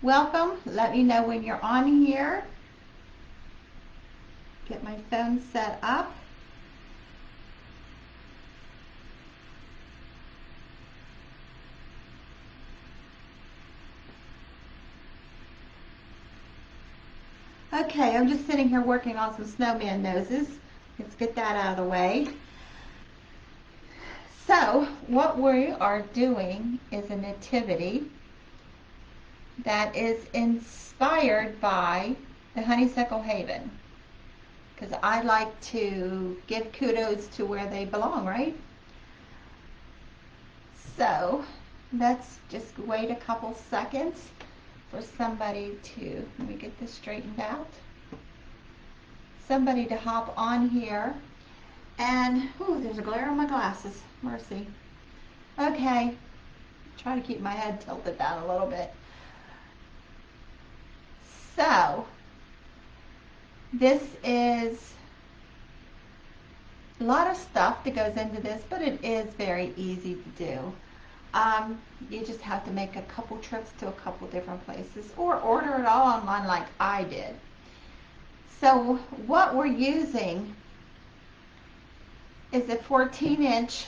Welcome. Let me know when you're on here. Get my phone set up. Okay, I'm just sitting here working on some snowman noses. Let's get that out of the way. So, what we are doing is a nativity that is inspired by the Honeysuckle Haven, because I like to give kudos to where they belong, right? So let's just wait a couple seconds for somebody to, let me get this straightened out, somebody to hop on here. And, ooh, there's a glare on my glasses, mercy. Okay, try to keep my head tilted down a little bit. So, this is a lot of stuff that goes into this, but it is very easy to do. You just have to make a couple trips to a couple different places or order it all online like I did. So what we're using is a 14-inch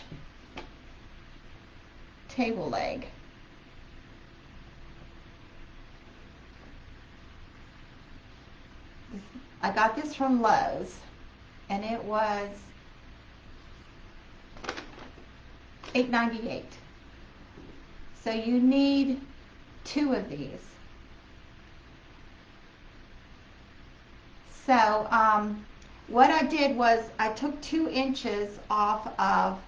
table leg. I got this from Lowe's, and it was $8.98. So you need 2 of these. So what I did was I took 2 inches off of,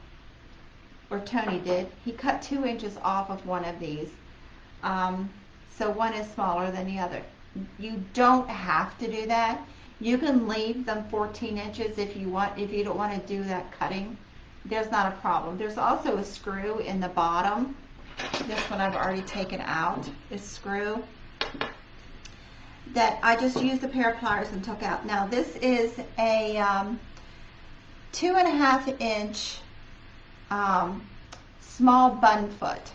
or Tony did, he cut 2 inches off of one of these. So one is smaller than the other. You don't have to do that. You can leave them 14 inches if you want, if you don't want to do that cutting. There's not a problem. There's also a screw in the bottom. This one I've already taken out, this screw, that I just used a pair of pliers and took out. Now this is a 2.5 inch small bun foot.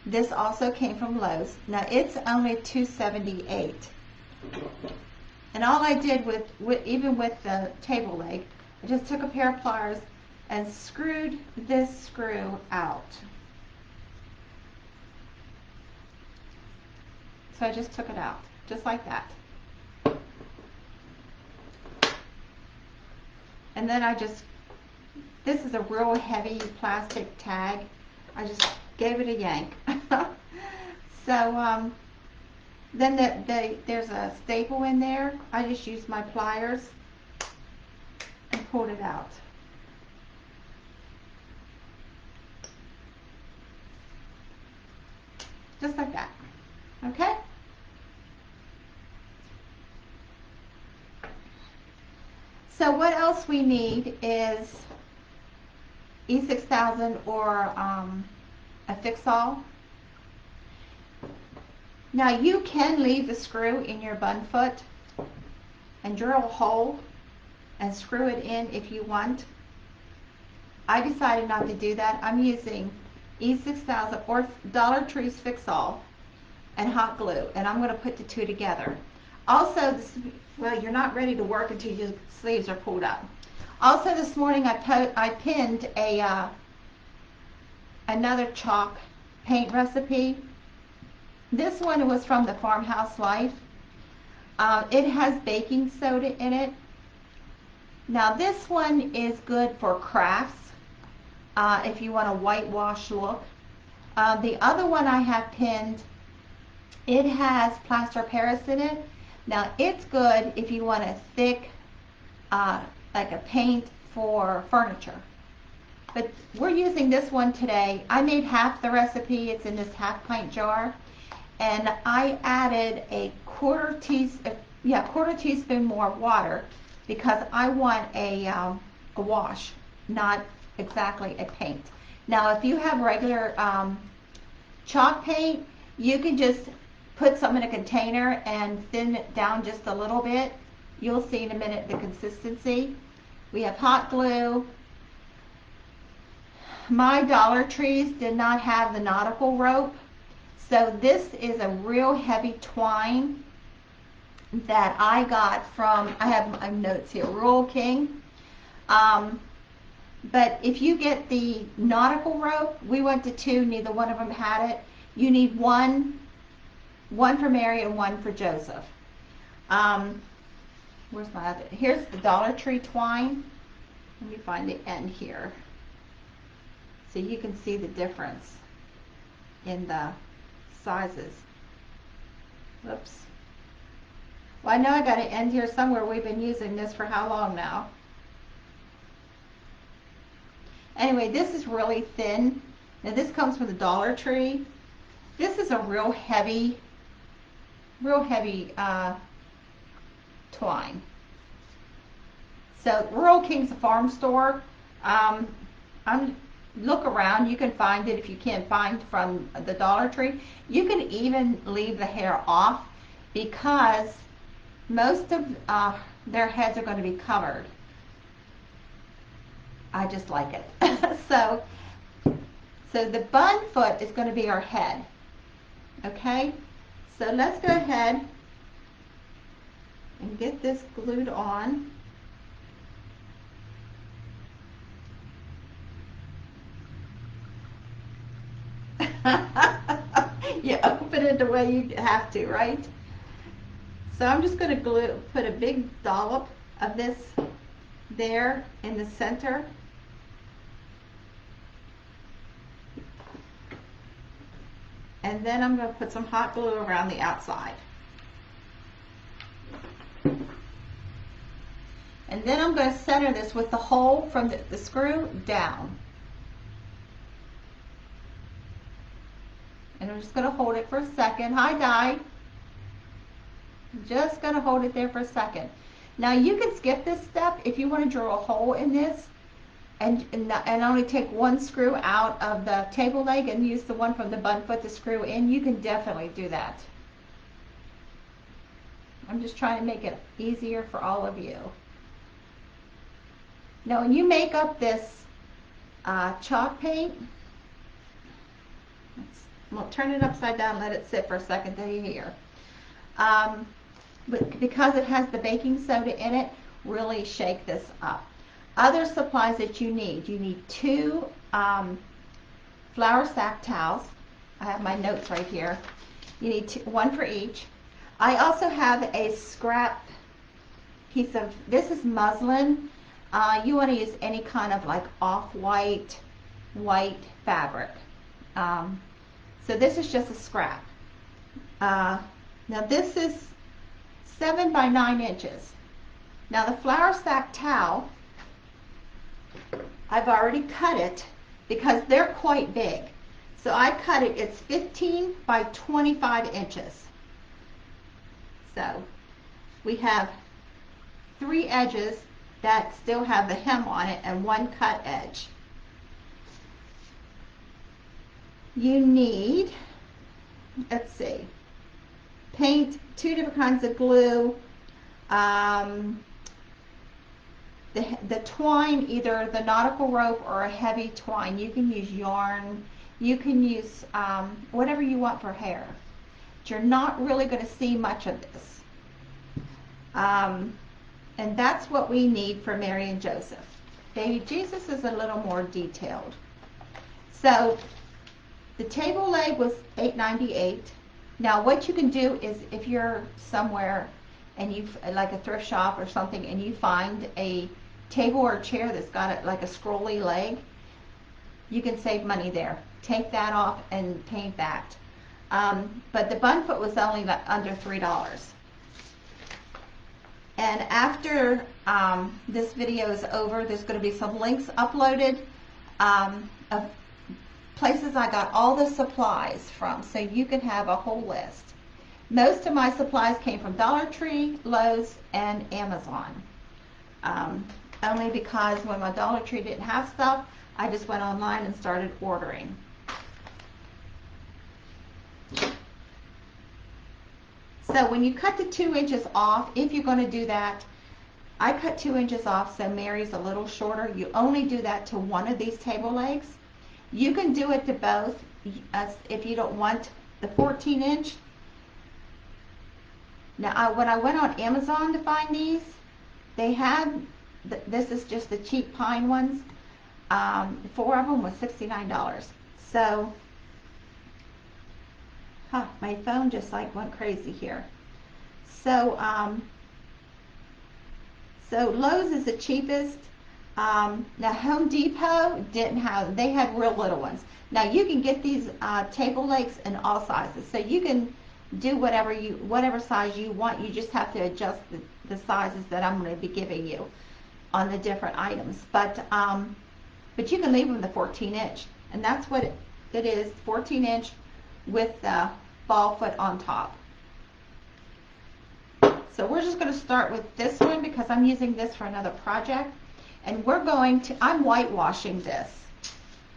This also came from Lowe's. Now it's only $2.78. And all I did with even with the table leg, I just took a pair of pliers and screwed this screw out. So I just took it out, just like that. And then I just, this is a real heavy plastic tag. I just gave it a yank. So then there's a staple in there. I just used my pliers and pulled it out. Just like that. Okay? So what else we need is E6000 or a fix-all. Now you can leave the screw in your bun foot and drill a hole and screw it in if you want. I decided not to do that. I'm using E6000 or Dollar Tree's fix-all and hot glue, and I'm going to put the 2 together. Also, this, well, you're not ready to work until your sleeves are pulled up. Also, this morning I pinned a another chalk paint recipe. This one was from the Farmhouse Life. It has baking soda in it. Now this one is good for crafts, if you want a whitewash look. The other one I have pinned, it has plaster of Paris in it. Now it's good if you want a thick, like a paint for furniture. But we're using this one today. I made half the recipe. It's in this half pint jar. And I added a quarter teaspoon more water because I want a wash, not exactly a paint. Now if you have regular chalk paint, you can just put some in a container and thin it down just a little bit. You'll see in a minute the consistency. We have hot glue. My Dollar Trees did not have the nautical rope, So this is a real heavy twine that I got from, I have my notes here, Rural King. But if you get the nautical rope, we went to two, neither one of them had it. You need one for Mary and one for Joseph. Where's my other? Here's the Dollar Tree twine. Let me find the end here, so you can see the difference in the sizes. Whoops. Well, I know I got an end here somewhere. We've been using this for how long now? Anyway, this is really thin. Now this comes from the Dollar Tree. This is a real heavy twine. So Rural King's a farm store. Look around, you can find it if you can't find from the Dollar Tree. You can even leave the hair off because most of their heads are going to be covered. I just like it. So the bun foot is going to be our head. Okay, so let's go ahead and get this glued on. You open it the way you have to, right? So I'm just going to put a big dollop of this there in the center. And then I'm going to put some hot glue around the outside. And then I'm going to center this with the hole from the screw down. And I'm just going to hold it for a second. Hi, Di. Just going to hold it there for a second. Now you can skip this step if you want to drill a hole in this and only take one screw out of the table leg and use the one from the bun foot to screw in. You can definitely do that. I'm just trying to make it easier for all of you. Now when you make up this chalk paint, we'll turn it upside down, let it sit for a second till you hear. But because it has the baking soda in it, really shake this up. Other supplies that you need 2 flour sack towels. I have my notes right here. You need 1 for each. I also have a scrap piece of, this is muslin. You want to use any kind of like off-white, white fabric. So this is just a scrap. Now this is 7 by 9 inches. Now the flour sack towel, I've already cut it because they're quite big. So I cut it, it's 15 by 25 inches. So we have 3 edges that still have the hem on it and 1 cut edge. You need, let's see, paint, 2 different kinds of glue, the twine, either the nautical rope or a heavy twine. You can use yarn, you can use whatever you want for hair. But you're not really going to see much of this. And that's what we need for Mary and Joseph. Baby Jesus is a little more detailed. So the table leg was $8.98. Now what you can do is if you're somewhere and you've like a thrift shop or something and you find a table or a chair that's got like a scrolly leg, you can save money there. Take that off and paint that. But the bun foot was only under $3. And after this video is over, there's going to be some links uploaded of places I got all the supplies from, so you can have a whole list. Most of my supplies came from Dollar Tree, Lowe's, and Amazon. Only because when my Dollar Tree didn't have stuff, I just went online and started ordering. So when you cut the 2 inches off, if you're going to do that, I cut 2 inches off so Mary's a little shorter. You only do that to one of these table legs. You can do it to both if you don't want the 14-inch. Now, when I went on Amazon to find these, they had, this is just the cheap pine ones. 4 of them was $69. So, my phone just like went crazy here. So, so Lowe's is the cheapest. Now Home Depot didn't have, they had real little ones. Now you can get these table legs in all sizes, so you can do whatever size you want. You just have to adjust the sizes that I'm going to be giving you on the different items. But you can leave them the 14-inch, and that's what it is, 14-inch with the ball foot on top. So we're just going to start with this one because I'm using this for another project. And we're going to, I'm whitewashing this.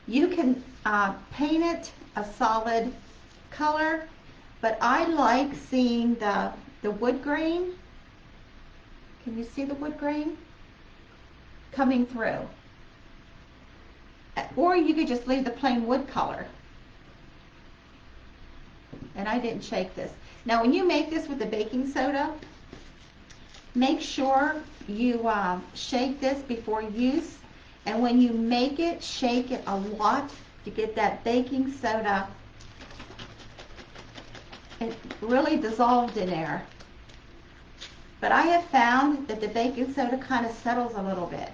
You can paint it a solid color, but I like seeing the wood grain. Can you see the wood grain coming through? Or you could just leave the plain wood color. And I didn't shake this. Now when you make this with the baking soda, make sure you shake this before use, and when you make it, shake it a lot to get that baking soda really dissolved in there. But I have found that the baking soda kind of settles a little bit,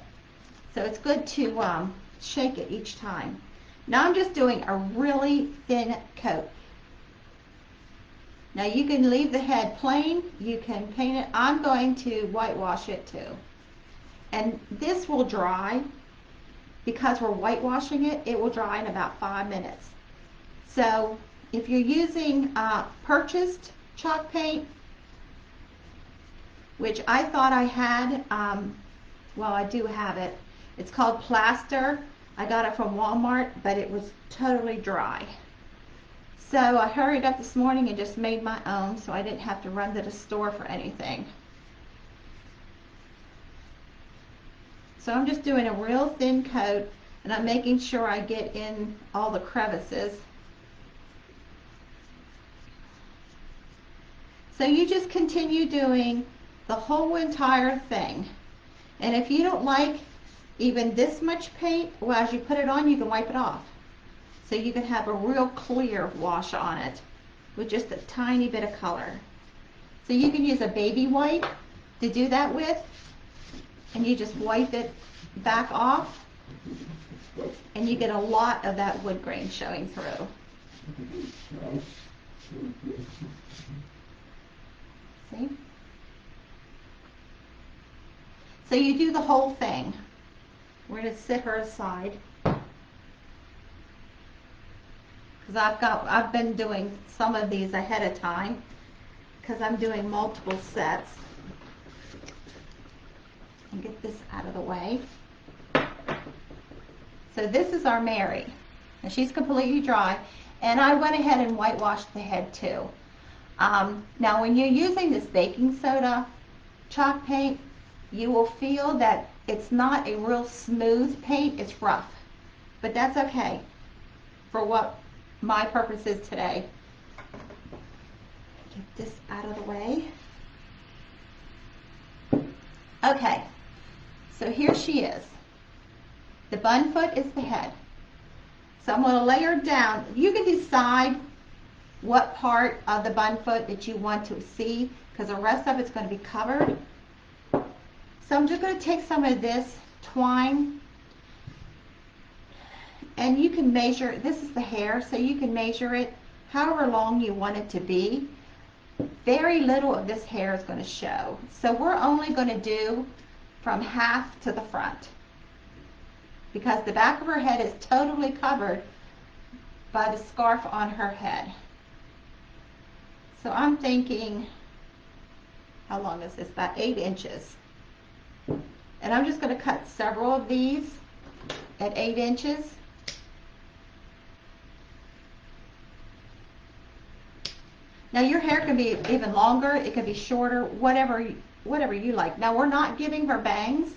so it's good to shake it each time. Now I'm just doing a really thin coat. Now you can leave the head plain, you can paint it. I'm going to whitewash it too. And this will dry, because we're whitewashing it, it will dry in about 5 minutes. So if you're using purchased chalk paint, which I thought I had, well, I do have it. It's called Plaster. I got it from Walmart, but it was totally dry. So I hurried up this morning and just made my own, so I didn't have to run to the store for anything. So I'm just doing a real thin coat, and I'm making sure I get in all the crevices. So you just continue doing the whole entire thing. And if you don't like even this much paint, well, as you put it on, you can wipe it off. So you can have a real clear wash on it with just a tiny bit of color. So you can use a baby wipe to do that with, and you just wipe it back off, and you get a lot of that wood grain showing through. See? So you do the whole thing. We're going to sit her aside, because I've been doing some of these ahead of time because I'm doing multiple sets. And get this out of the way. So this is our Mary, and she's completely dry, and I went ahead and whitewashed the head too. Now when you're using this baking soda chalk paint, you will feel that it's not a real smooth paint, it's rough, but that's okay for what my purpose is today. Get this out of the way. Okay, so here she is. The bun foot is the head. So I'm going to lay her down. You can decide what part of the bun foot that you want to see, because the rest of it's going to be covered. So I'm just going to take some of this twine, and you can measure, this is the hair, so you can measure it however long you want it to be. Very little of this hair is going to show. So we're only going to do from half to the front, because the back of her head is totally covered by the scarf on her head. So I'm thinking, how long is this? About 8 inches. And I'm just going to cut several of these at 8 inches. Now your hair can be even longer, it can be shorter, whatever you like. Now we're not giving her bangs,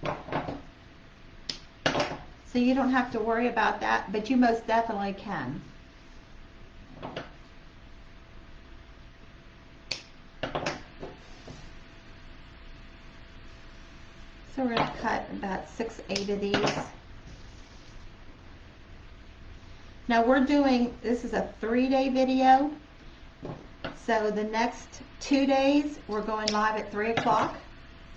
so you don't have to worry about that, but you most definitely can. So we're going to cut about 6-8 of these. Now we're doing, this is a 3-day video. So the next 2 days we're going live at 3 o'clock.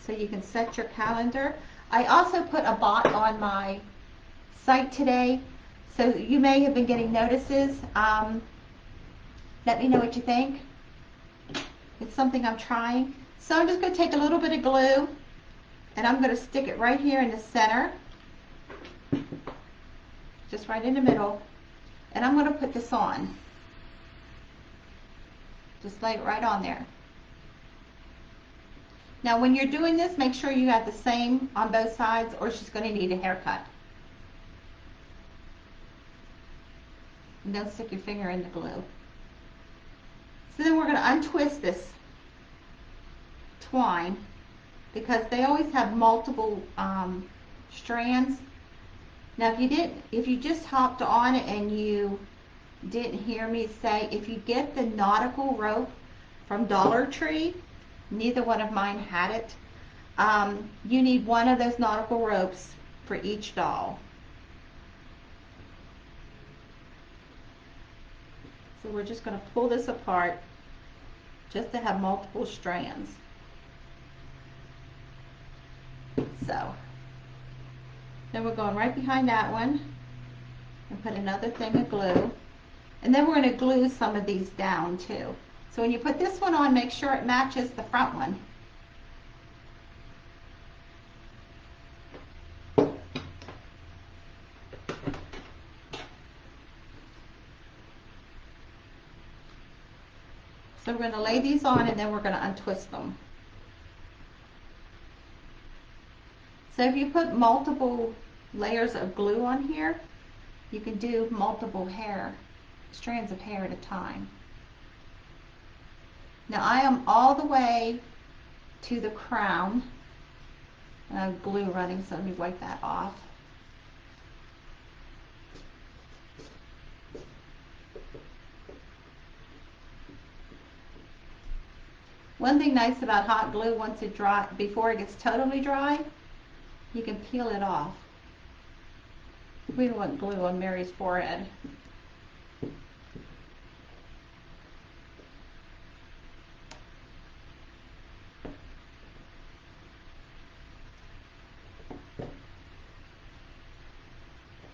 So you can set your calendar. I also put a bot on my site today. So you may have been getting notices. Let me know what you think. It's something I'm trying. So I'm just going to take a little bit of glue and I'm going to stick it right here in the center. Just right in the middle. And I'm going to put this on. Just lay it right on there. Now when you're doing this, make sure you have the same on both sides or she's going to need a haircut. And don't stick your finger in the glue. So then we're going to untwist this twine because they always have multiple strands. Now if you just hopped on it and you didn't hear me say, if you get the nautical rope from Dollar Tree, neither one of mine had it, you need one of those nautical ropes for each doll. So we're just going to pull this apart just to have multiple strands. So then we're going right behind that one and put another thing of glue. And then we're going to glue some of these down too. So when you put this one on, make sure it matches the front one. So we're going to lay these on and then we're going to untwist them. So if you put multiple layers of glue on here, you can do multiple strands of hair at a time. Now I am all the way to the crown. And I have glue running, so let me wipe that off. One thing nice about hot glue, once it dry, before it gets totally dry, you can peel it off. We don't want glue on Mary's forehead.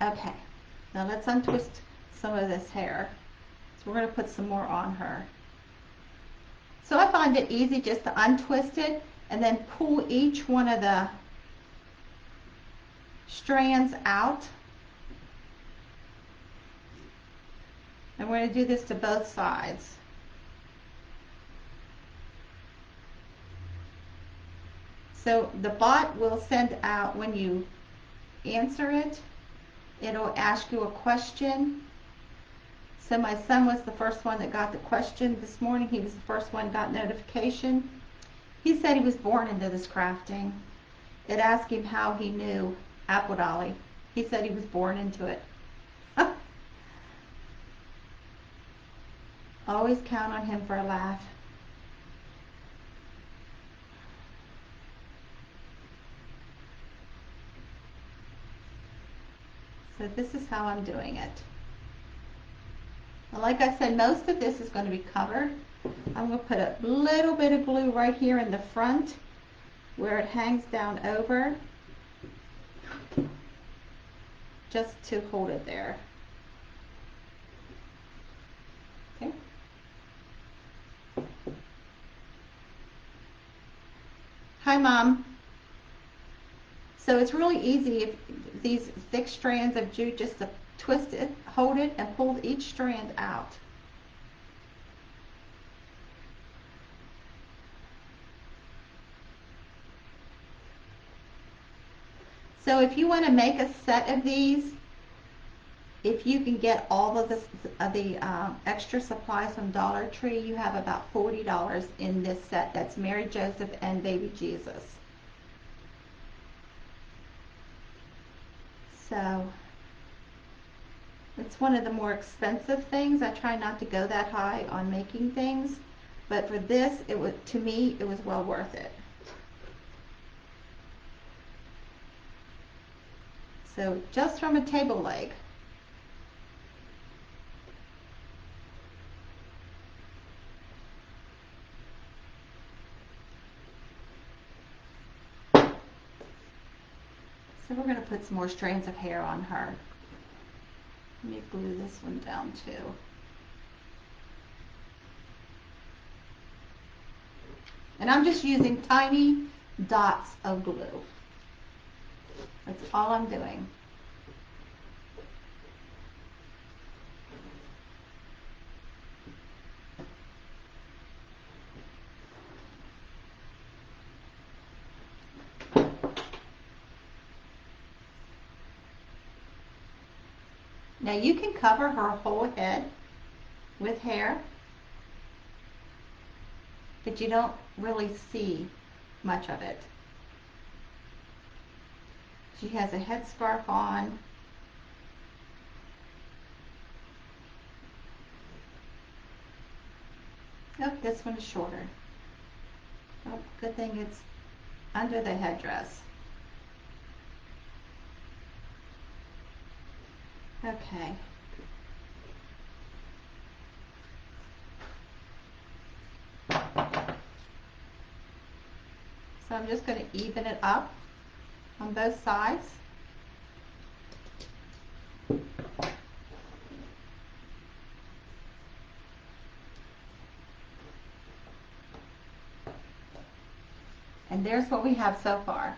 Okay, now let's untwist some of this hair. So we're going to put some more on her. So I find it easy just to untwist it and then pull each one of the strands out. And we're going to do this to both sides. So the bot will send out, when you answer it, it'll ask you a question. So my son was the first one that got the question this morning. He was the first one that got notification. He said he was born into this crafting. It asked him how he knew Apple Dolly. He said he was born into it. Always count on him for a laugh. So this is how I'm doing it. Now, like I said, most of this is going to be covered. I'm going to put a little bit of glue right here in the front where it hangs down over, just to hold it there. Okay. Hi, Mom. So it's really easy if these thick strands of jute, just to twist it, hold it, and pull each strand out. So if you want to make a set of these, if you can get all of the extra supplies from Dollar Tree, you have about $40 in this set. That's Mary Joseph and Baby Jesus. So it's one of the more expensive things. I try not to go that high on making things, but for this, to me, it was well worth it. So just from a table leg. So we're going to put some more strands of hair on her. Let me glue this one down too. And I'm just using tiny dots of glue. That's all I'm doing. Now you can cover her whole head with hair, but you don't really see much of it. She has a headscarf on. Nope, this one is shorter. Oh, good thing it's under the headdress. Okay. So I'm just going to even it up on both sides. And there's what we have so far.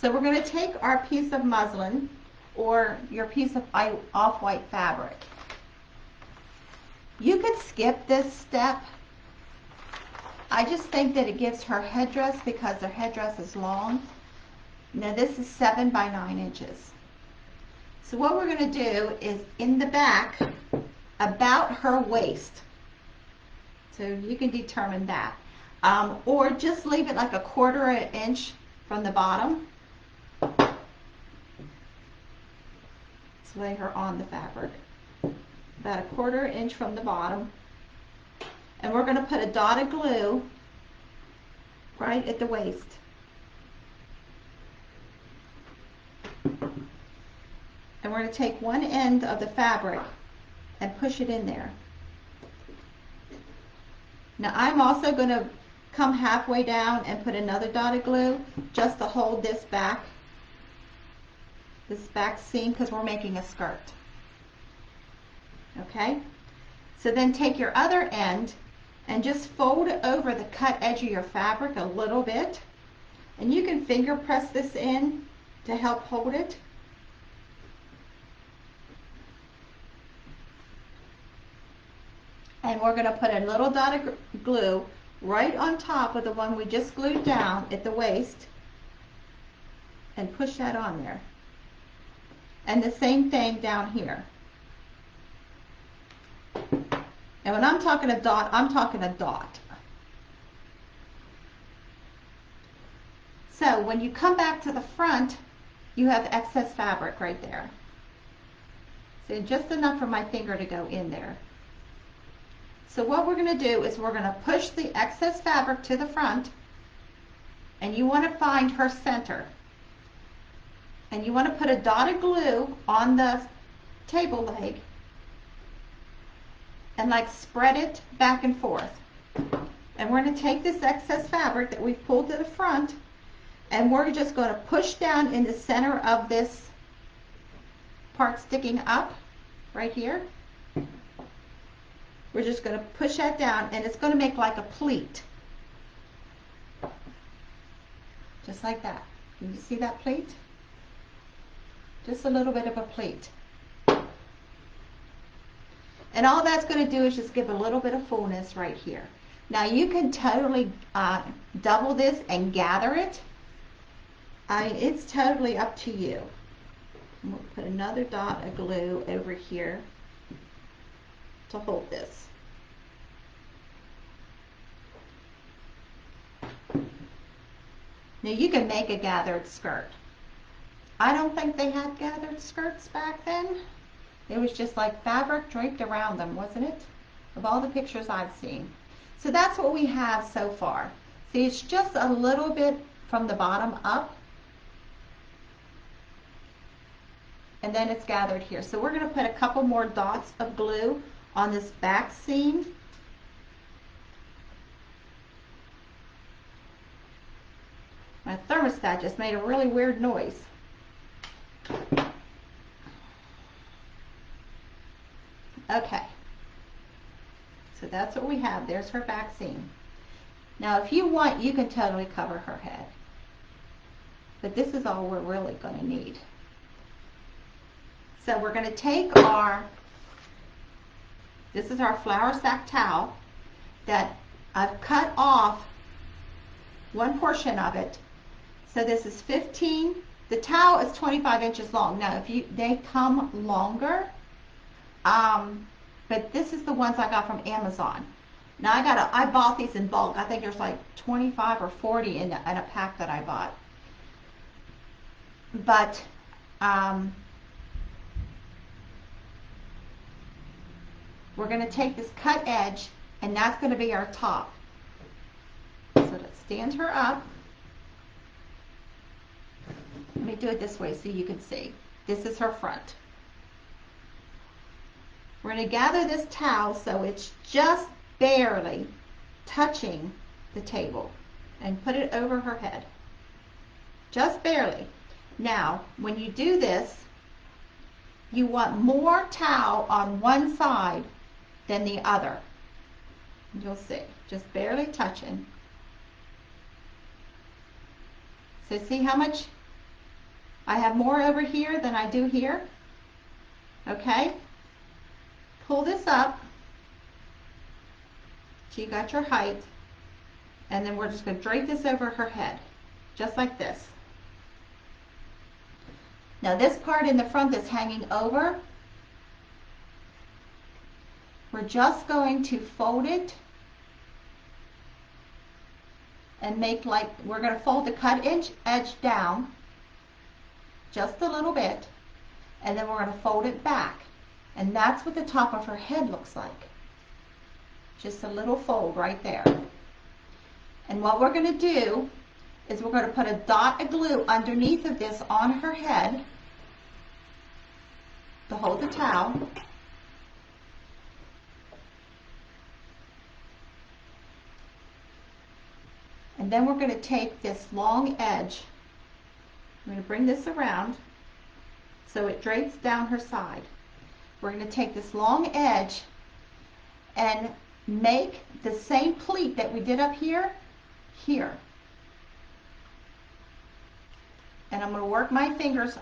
So we're going to take our piece of muslin or your piece of off-white fabric. You could skip this step. I just think that it gives her headdress, because her headdress is long. Now this is 7 by 9 inches. So what we're going to do is in the back, about her waist. So you can determine that. Or just leave it like a 1/4 inch from the bottom. Let's lay her on the fabric. About a 1/4 inch from the bottom. And we're going to put a dot of glue right at the waist. And we're going to take one end of the fabric and push it in there. Now I'm also going to come halfway down and put another dot of glue just to hold this back seam, because we're making a skirt. Okay? So then take your other end and just fold it over the cut edge of your fabric a little bit. And you can finger press this in to help hold it. And we're going to put a little dot of glue right on top of the one we just glued down at the waist and push that on there. And the same thing down here. And when I'm talking a dot, I'm talking a dot. So when you come back to the front, you have excess fabric right there. So just enough for my finger to go in there. So what we're going to do is we're going to push the excess fabric to the front, and you want to find her center. And you want to put a dot of glue on the table leg and like spread it back and forth. And we're going to take this excess fabric that we've pulled to the front, and we're just going to push down in the center of this part sticking up right here. We're just going to push that down, and it's going to make like a pleat. Just like that. Can you see that pleat? Just a little bit of a pleat. And all that's going to do is just give a little bit of fullness right here. Now you can totally double this and gather it. It's totally up to you. And we'll put another dot of glue over here to hold this. Now you can make a gathered skirt. I don't think they had gathered skirts back then. It was just like fabric draped around them, wasn't it? Of all the pictures I've seen. So that's what we have so far. See, it's just a little bit from the bottom up, and then it's gathered here. So we're going to put a couple more dots of glue on this back seam. My thermostat just made a really weird noise. Okay, so that's what we have. There's her back seam. Now if you want, you can totally cover her head, but this is all we're really going to need. So we're going to take this is our flour sack towel that I've cut off one portion of it. So this is 15, the towel is 25 inches long. Now they come longer, but this is the ones I got from Amazon. Now I bought these in bulk. I think there's like 25 or 40 in a pack that I bought. But we're going to take this cut edge, and that's going to be our top. So let's stand her up. Let me do it this way so you can see. This is her front. We're going to gather this towel so it's just barely touching the table and put it over her head. Just barely. Now, when you do this, you want more towel on one side than the other. You'll see, just barely touching. So see how much I have more over here than I do here? Okay? Pull this up so you got your height, and then we're just going to drape this over her head, just like this. Now this part in the front that's hanging over, we're just going to fold it and make like, we're going to fold the cut edge down just a little bit, and then we're going to fold it back. And that's what the top of her head looks like. Just a little fold right there. And what we're going to do is we're going to put a dot of glue underneath of this on her head to hold the towel. And then we're going to take this long edge, I'm going to bring this around so it drapes down her side. We're going to take this long edge and make the same pleat that we did up here, here. And I'm going to work my fingers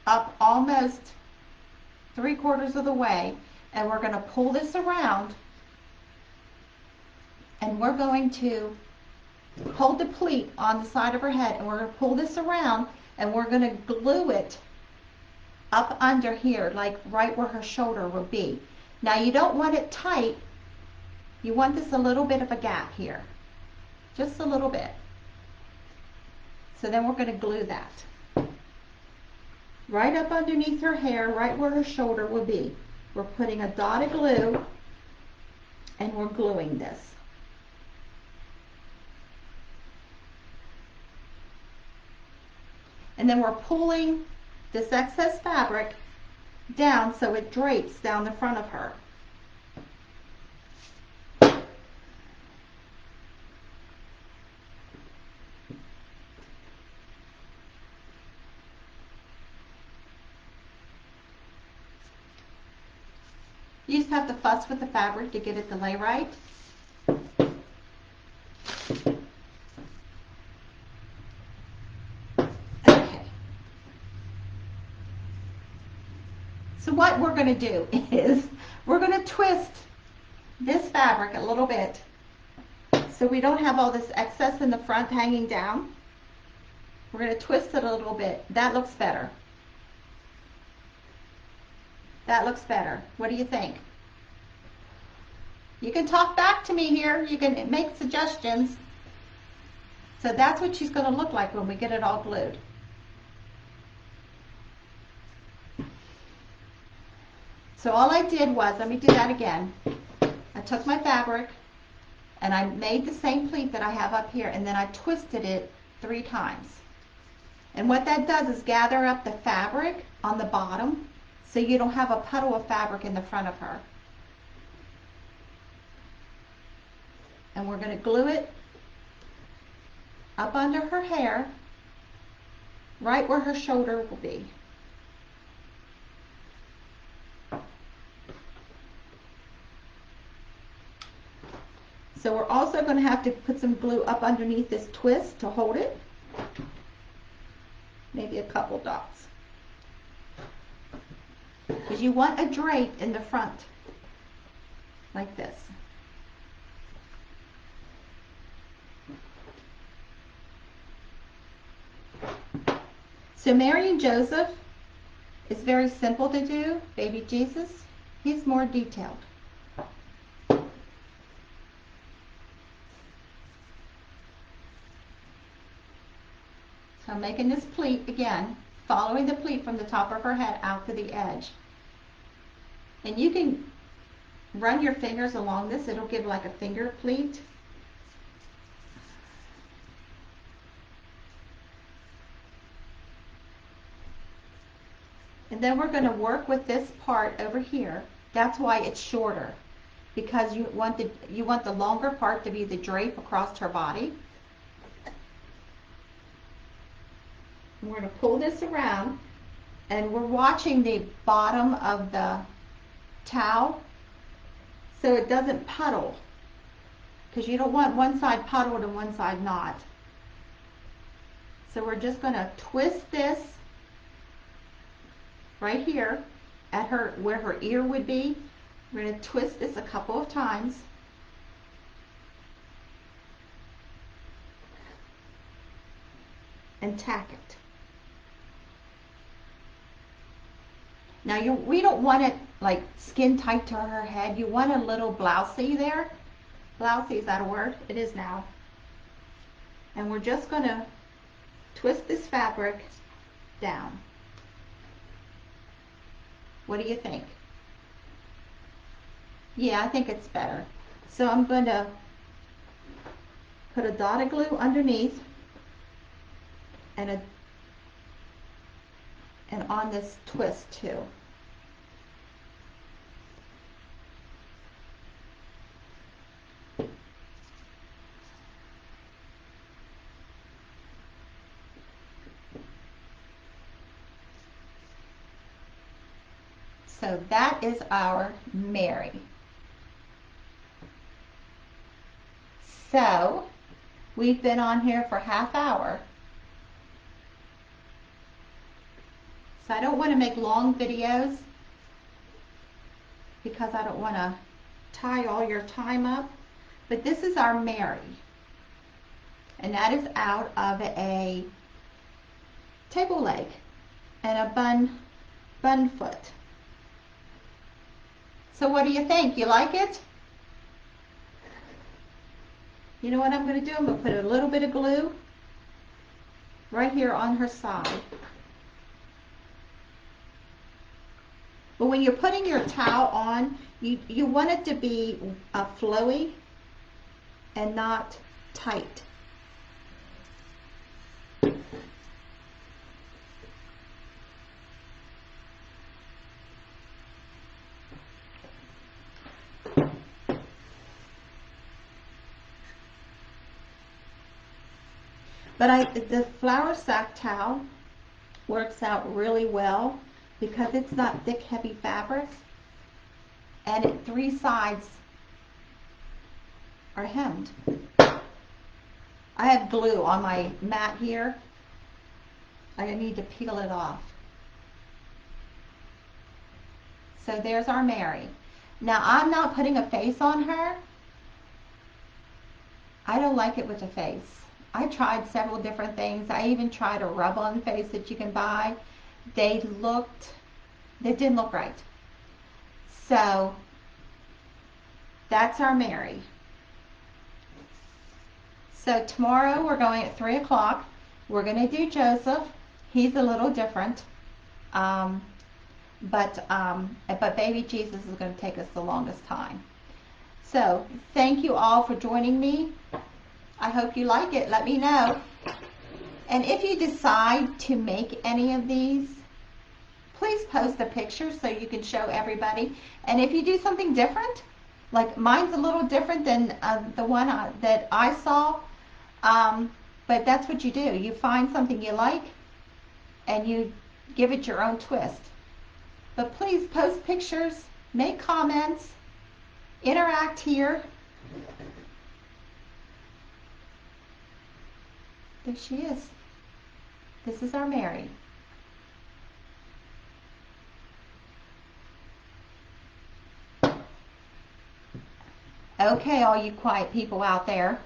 up almost 3/4 of the way, and we're going to pull this around, and we're going to hold the pleat on the side of her head, and we're going to pull this around, and we're going to glue it up under here, like right where her shoulder will be. Now you don't want it tight, you want this a little bit of a gap here, just a little bit. So then we're going to glue that right up underneath her hair, right where her shoulder will be. We're putting a dot of glue and we're gluing this. And then we're pulling this excess fabric down so it drapes down the front of her. You just have to fuss with the fabric to get it to lay right. Okay. So what we're going to do is we're going to twist this fabric a little bit so we don't have all this excess in the front hanging down. We're going to twist it a little bit. That looks better. That looks better. What do you think? You can talk back to me here. You can make suggestions. So that's what she's going to look like when we get it all glued. So all I did was, let me do that again. I took my fabric And I made the same pleat that I have up here, and then I twisted it 3 times. And what that does is gather up the fabric on the bottom, so you don't have a puddle of fabric in the front of her. And we're going to glue it up under her hair, right where her shoulder will be. So we're also going to have to put some glue up underneath this twist to hold it. Maybe a couple dots. Because you want a drape in the front, like this. So Mary and Joseph is very simple to do. Baby Jesus, he's more detailed. So I'm making this pleat again, following the pleat from the top of her head out to the edge. And you can run your fingers along this, it'll give like a finger pleat. And then we're going to work with this part over here. That's why it's shorter, because you want the longer part to be the drape across her body. And we're going to pull this around, and we're watching the bottom of the towel so it doesn't puddle, because you don't want one side puddled and one side not. So we're just going to twist this right here at her, where her ear would be. We're going to twist this a couple of times. And tack it. Now we don't want it like skin tight to her head. You want a little blousey there. Blousey, is that a word? It is now. And we're just going to twist this fabric down. What do you think? Yeah, I think it's better. So I'm going to put a dot of glue underneath and on this twist too. So that is our Mary. So we've been on here for half hour. So I don't want to make long videos because I don't want to tie all your time up. But this is our Mary. And that is out of a table leg and a bun foot. So what do you think? You like it? You know what I'm going to do? I'm going to put a little bit of glue right here on her side. But when you're putting your towel on, you want it to be flowy and not tight. But the flour sack towel works out really well because it's not thick, heavy fabric, and 3 sides are hemmed. I have glue on my mat here. I need to peel it off. So there's our Mary. Now I'm not putting a face on her. I don't like it with a face. I tried several different things. I even tried a rub-on face that you can buy. They didn't look right. So that's our Mary. So tomorrow we're going at 3 o'clock. We're going to do Joseph. He's a little different. But baby Jesus is going to take us the longest time. So thank you all for joining me. I hope you like it. Let me know. And if you decide to make any of these, please post a picture so you can show everybody. And if you do something different, like mine's a little different than the one that I saw, but that's what you do. You find something you like and you give it your own twist. But please post pictures, make comments, interact here. There she is. This is our Mary. Okay, all you quiet people out there.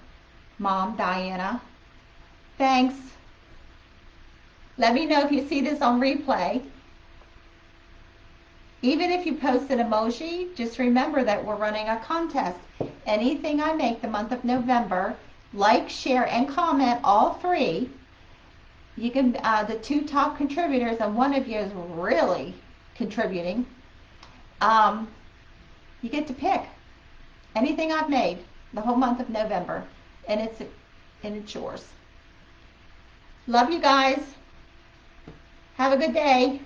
Mom, Diana, thanks. Let me know if you see this on replay. Even if you post an emoji, just remember that we're running a contest. Anything I make the month of November, like, share, and comment, all three. You can, the 2 top contributors, and one of you is really contributing. You get to pick anything I've made the whole month of November, and it's yours. Love you guys. Have a good day.